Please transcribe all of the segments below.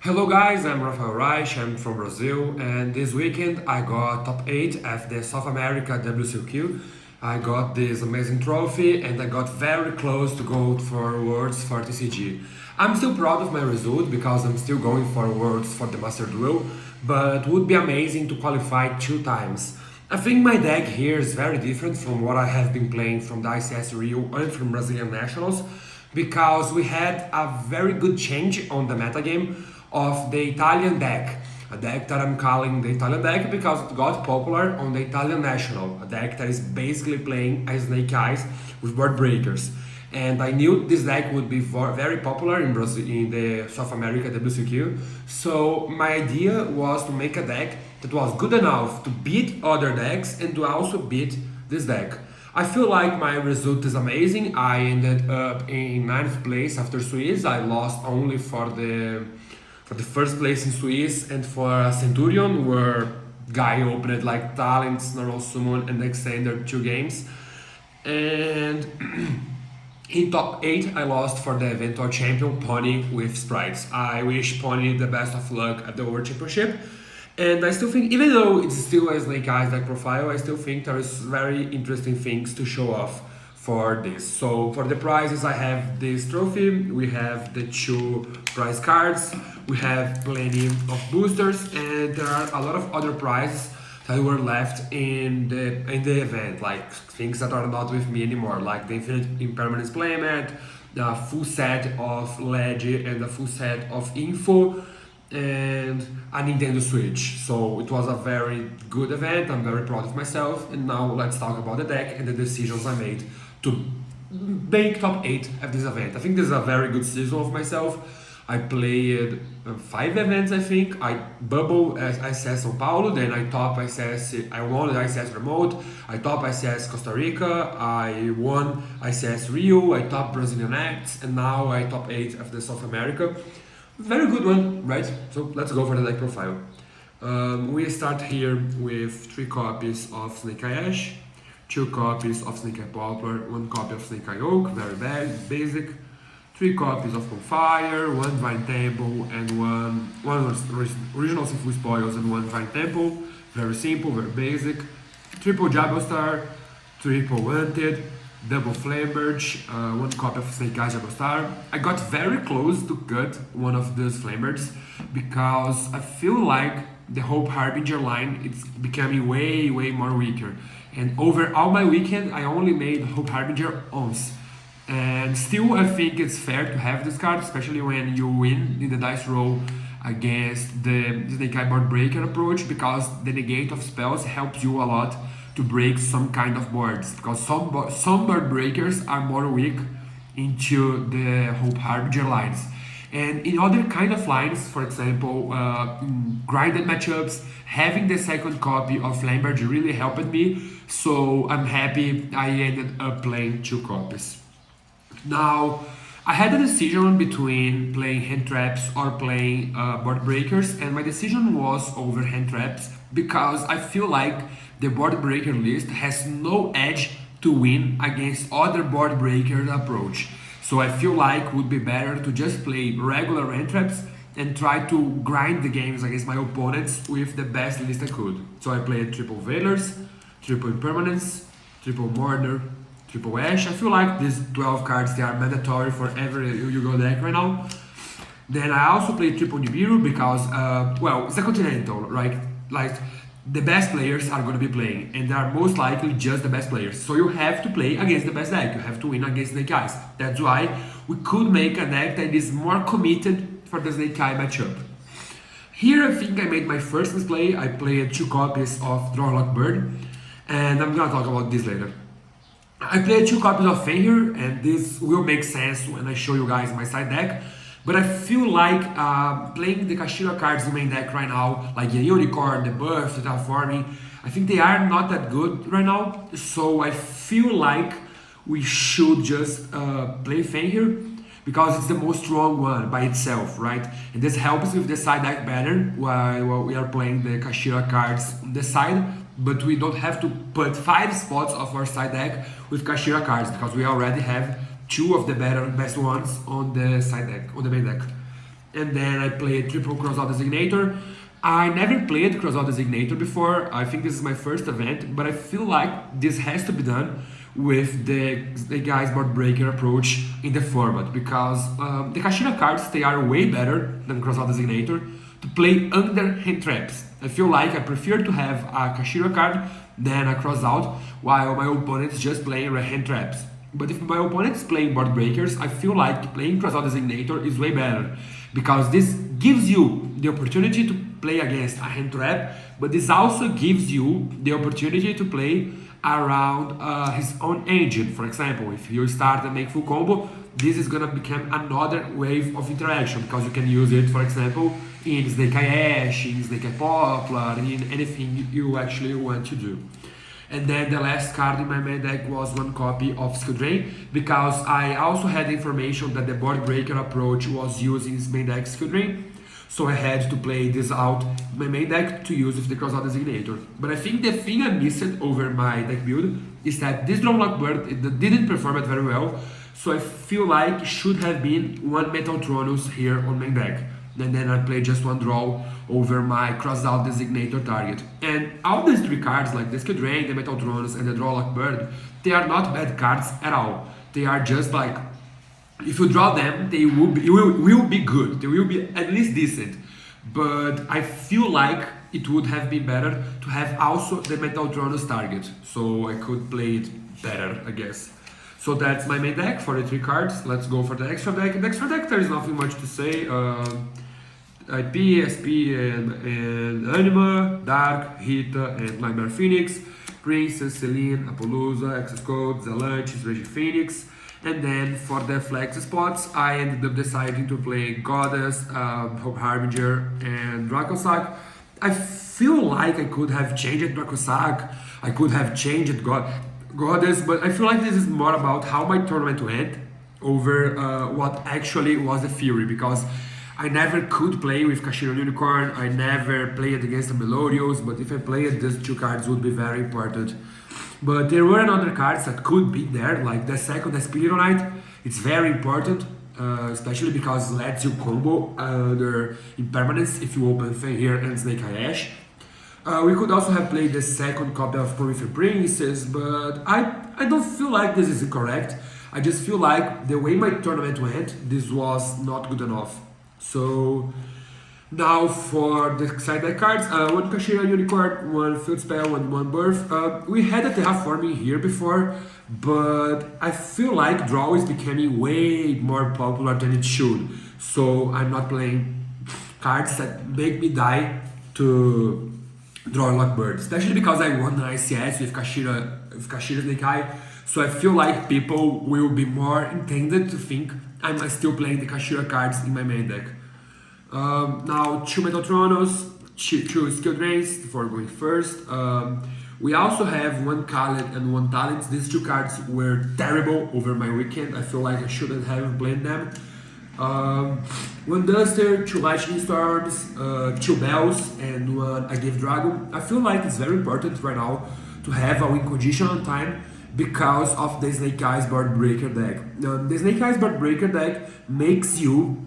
Hello guys, I'm Rafael Reich, I'm from Brazil, and this weekend I got top 8 at the South America WCQ. I got this amazing trophy and I got very close to go for Worlds for TCG. I'm still proud of my result because I'm still going for Worlds for the Master Duel, but would be amazing to qualify 2 times. I think my deck here is very different from what I have been playing from the ICS Rio and from Brazilian Nationals because we had a very good change on the metagame of the Italian deck. A deck that I'm calling the Italian deck because it got popular on the Italian National. A deck that is basically playing as Snake Eyes with board breakers. And I knew this deck would be very popular in Brazil, in the South America WCQ. So my idea was to make a deck that was good enough to beat other decks and to also beat this deck. I feel like my result is amazing. I ended up in 9th place after Swiss. I lost only for the first place in Swiss and for Centurion, where guy opened like Talents, Normal Summon, and Extender 2 games. And in top 8, I lost for the eventual champion Pony with Sprites. I wish Pony the best of luck at the World Championship. And I still think, even though it's still a Snake Eyes deck profile, I still think there is very interesting things to show off for this. So for the prizes, I have this trophy, we have the 2 prize cards, we have plenty of boosters, and there are a lot of other prizes that were left in the event, like things that are not with me anymore, like the Infinite Impermanence playmat, the full set of Legi and the full set of Info, and a Nintendo Switch. So it was a very good event. I'm very proud of myself. And now let's talk about the deck and the decisions I made to make top 8 at this event. I think this is a very good season of myself. I played 5 events, I think. I bubble ICS São Paulo, then I top ICS, I won the ICS Remote, I top ICS Costa Rica, I won ICS Rio, I top Brazilian Acts, and now I top 8 of the South America. Very good one, right? So let's go for the deck profile. We start here with 3 copies of Snake Eye Ash, 2 copies of Snake Eye Poplar, 1 copy of Snake Eye Oak, very basic, 3 copies of Qualifier, 1 Vine Temple, and one original Sifu Spoils and 1 Vine Temple. Very simple, very basic. Triple Jabal Star, triple Wanted, double Flamebird, 1 copy of Snake Eyes Jabal Star. I got very close to cut one of those Flamebirds because I feel like the Hope Harbinger line it's becoming way more weaker. And over all my weekend, I only made Hope Harbinger once. And still, I think it's fair to have this card, especially when you win in the dice roll against the Snake Eye Board Breaker approach, because the negate of spells helps you a lot to break some kind of boards, because some board breakers are more weak into the Hope Harbinger lines. And in other kind of lines, for example, in grinded matchups, having the second copy of Lambert really helped me, so I'm happy I ended up playing 2 copies. Now, I had a decision between playing hand traps or playing board breakers, and my decision was over hand traps because I feel like the board breaker list has no edge to win against other board breaker approach. So I feel like it would be better to just play regular hand traps and try to grind the games against my opponents with the best list I could. So I played triple Veilers, triple Impermanence, triple Murder, triple Ash. I feel like these 12 cards, they are mandatory for every Yu-Gi-Oh deck right now. Then I also played triple Nibiru because, well, it's a Continental, right? Like, the best players are going to be playing, and they are most likely just the best players. So you have to play against the best deck. You have to win against Snake Eyes. That's why we could make a deck that is more committed for the Snake Eye matchup. Here I think I made my first misplay. I played 2 copies of Drawlock Bird, and I'm gonna talk about this later. I played 2 copies of Fenrir, and this will make sense when I show you guys my side deck. But I feel like playing the Kashira cards in main deck right now, like the Unicorn, the Buff, the Terraforming, I think they are not that good right now. So I feel like we should just play Fenrir because it's the most strong one by itself, right? And this helps with the side deck better while we are playing the Kashira cards on the side, but we don't have to put 5 spots of our side deck with Kashira cards because we already have 2 of the best ones on the side deck, on the main deck. And then I played triple crossout designator. I never played crossout designator before. I think this is my first event, but I feel like this has to be done with the guys board breaker approach in the format because the Kashira cards they are way better than crossout designator to play under hand traps. I feel like I prefer to have a Kashira card than a crossout while my opponent is just playing hand traps. But if my opponent is playing board breakers, I feel like playing crossout designator is way better because this gives you the opportunity to play against a hand trap, but this also gives you the opportunity to play around his own engine. For example, if you start and make full combo, this is gonna become another wave of interaction because you can use it, for example, in Snake Eye Ash, in Snake Eye Poplar, in anything you actually want to do. And then the last card in my main deck was one copy of Skill Drain because I also had information that the board breaker approach was using his main deck Skill Drain. So I had to play this out in my main deck to use with the crossout designator. But I think the thing I missed over my deck build is that this Drone Lock Bird it didn't perform it very well. So I feel like it should have been one Metal Tronus here on main deck. And then I played just one draw over my crossout designator target. And all these three cards, like the Skill Drain, the Metal Tronus, and the Draw Lock Bird, they are not bad cards at all. They are just like, if you draw them, they will be good. They will be at least decent. But I feel like it would have been better to have also the Metal Tronus target. So I could play it better, I guess. So that's my main deck for the three cards. Let's go for the extra deck. The extra deck, there is nothing much to say. IP, SP, and Anima, Dark, Rita, and Nightmare Phoenix, Princess, Celine, Appaloosa, Access Code, Zalantis, Raging Phoenix. And then for the flex spots, I ended up deciding to play Goddess, Hope Harbinger, and Dracosac. I feel like I could have changed Dracosac, I could have changed Goddess, but I feel like this is more about how my tournament went over what actually was the theory, because I never could play with Kashira Unicorn, I never played against the Melodios, but if I played, these two cards would be very important. But there were other cards that could be there, like the second Espiritonite. It's very important, especially because it lets you combo under impermanence if you open Fenrir and Snake Eye Ash. We could also have played the second copy of Qualifier Princess, but I don't feel like this is incorrect. I just feel like the way my tournament went, this was not good enough. So now for the side deck cards, one Kashira Unicorn, one Field Spell, and one Birth. We had a Terraforming here before, but I feel like Draw is becoming way more popular than it should. So I'm not playing cards that make me die to Draw Lock Bird, especially because I won the ICS with Kashira Snake Eye. So I feel like people will be more intended to think I'm still playing the Kashira cards in my main deck. Now, 2 Metal Tronos, 2 Skill Drains before going first. We also have 1 Khaled and 1 Talent. These 2 cards were terrible over my weekend. I feel like I shouldn't have played them. 1 Duster, 2 Lightning Storms, 2 Bells, and 1 I Give Dragon. I feel like it's very important right now to have a win condition on time because of the Snake Eyes Board Breaker deck. The Snake Eyes Board Breaker deck makes you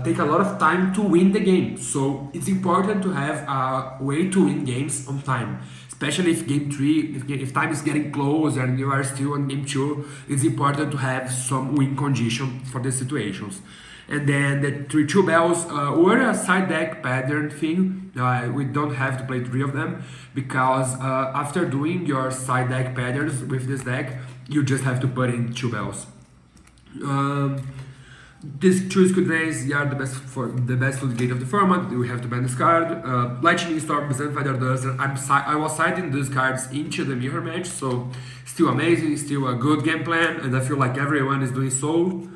take a lot of time to win the game. So it's important to have a way to win games on time. Especially if game 3, if time is getting close and you are still on game 2, it's important to have some win condition for the situations. And then the 2 bells were a side deck pattern thing. We don't have to play 3 of them because after doing your side deck patterns with this deck, you just have to put in 2 bells. These 2 Skill Drains are the best floodgate of the format. We have to ban this card. Lightning Storm, Zenfire Duster. I was siding these cards into the mirror match, so still amazing, still a good game plan, and I feel like everyone is doing so.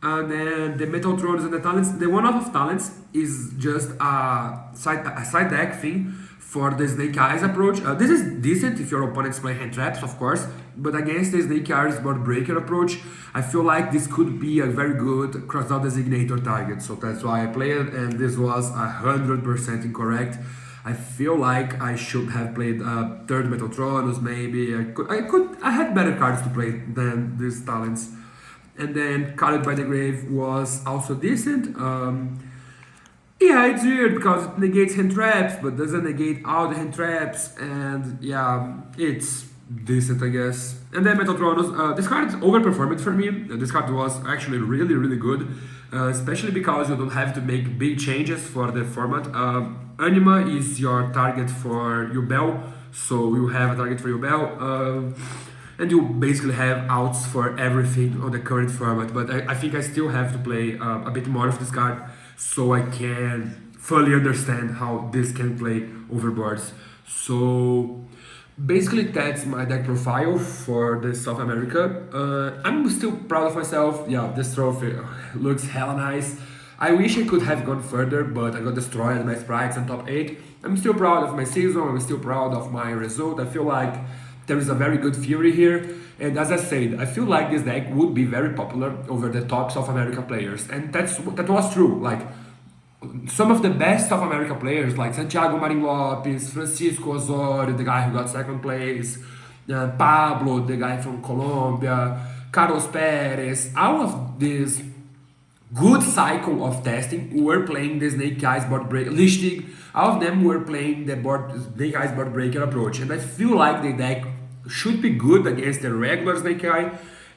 And then the Metal Thrones and the Talents. The one out of Talents is just a side deck thing for the Snake Eyes approach. This is decent if your opponents play hand traps, of course, but against the Snake Eyes Board Breaker approach, I feel like this could be a very good crossout designator target. So that's why I played it, and this was 100% incorrect. I feel like I should have played third Metal Thrones, maybe. I had better cards to play than these Talents. And then Called by the Grave was also decent. Yeah, it's weird because it negates hand traps, but doesn't negate all the hand traps, and yeah, it's decent, I guess. And then Metatronus, this card overperformed for me. This card was actually really, really good, especially because you don't have to make big changes for the format. Anima is your target for Yubel, so you have a target for Yubel. And you basically have outs for everything on the current format. But I think I still have to play a bit more of this card so I can fully understand how this can play overboards. So basically that's my deck profile for the South America. I'm still proud of myself. Yeah, this trophy looks hella nice. I wish I could have gone further, but I got destroyed by sprites and top 8. I'm still proud of my season, I'm still proud of my result. I feel like there is a very good fury here, and as I said, I feel like this deck would be very popular over the top South America players, and that was true. Like some of the best South America players, like Santiago Marin Lopes, Francisco Osorio, the guy who got second place, Pablo, the guy from Colombia, Carlos Perez, all of these good cycle of testing were playing the Snake Eyes board break Lustig, all of them were playing the Snake Eyes board breaker approach, and I feel like the deck should be good against the regular Snake Eye,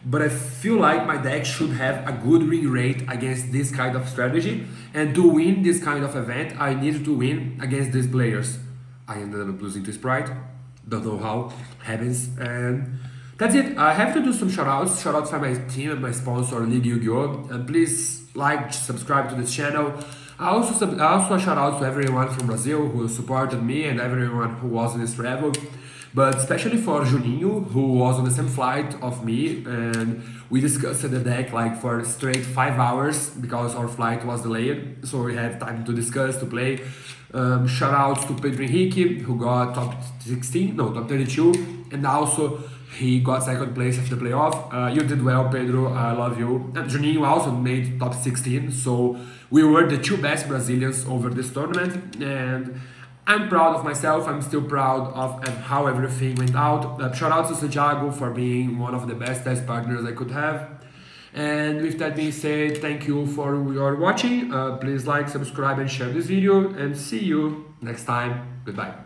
but I feel like my deck should have a good win rate against this kind of strategy, and to win this kind of event I need to win against these players. I ended up losing to Sprite, don't know how, happens, and that's it. I have to do some shoutouts. Shoutouts for my team and my sponsor, League Yu-Gi-Oh! And please like, subscribe to this channel. I also a shout out to everyone from Brazil who supported me and everyone who was in this travel. But especially for Juninho, who was on the same flight of me, and we discussed the deck like for straight 5 hours because our flight was delayed, so we had time to discuss, to play. Shout outs to Pedro Henrique, who got top 16, no, top 32, and also he got second place after the playoff. You did well, Pedro, I love you. And Juninho also made top 16, so we were the two best Brazilians over this tournament, and I'm proud of myself. I'm still proud of how everything went out. Shout out to Santiago for being one of the best test partners I could have. And with that being said, thank you for your watching. Please like, subscribe, and share this video. And see you next time. Goodbye.